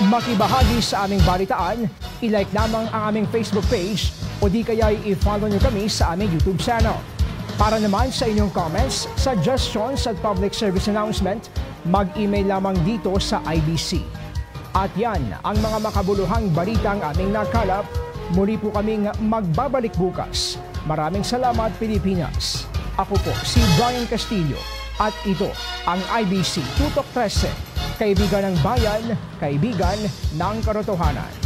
Makibahagi sa aming balitaan, i-like lamang ang aming Facebook page o di kaya i-follow nyo kami sa aming YouTube channel. Para naman sa inyong comments, suggestions at public service announcement, mag-email lamang dito sa IBC. At yan ang mga makabuluhang balitang aming nakalap. Muli po kaming magbabalik bukas. Maraming salamat, Pilipinas. Ako po si Brian Castillo at ito ang IBC Tutok 13. Kaibigan ng bayan, kaibigan ng katotohanan.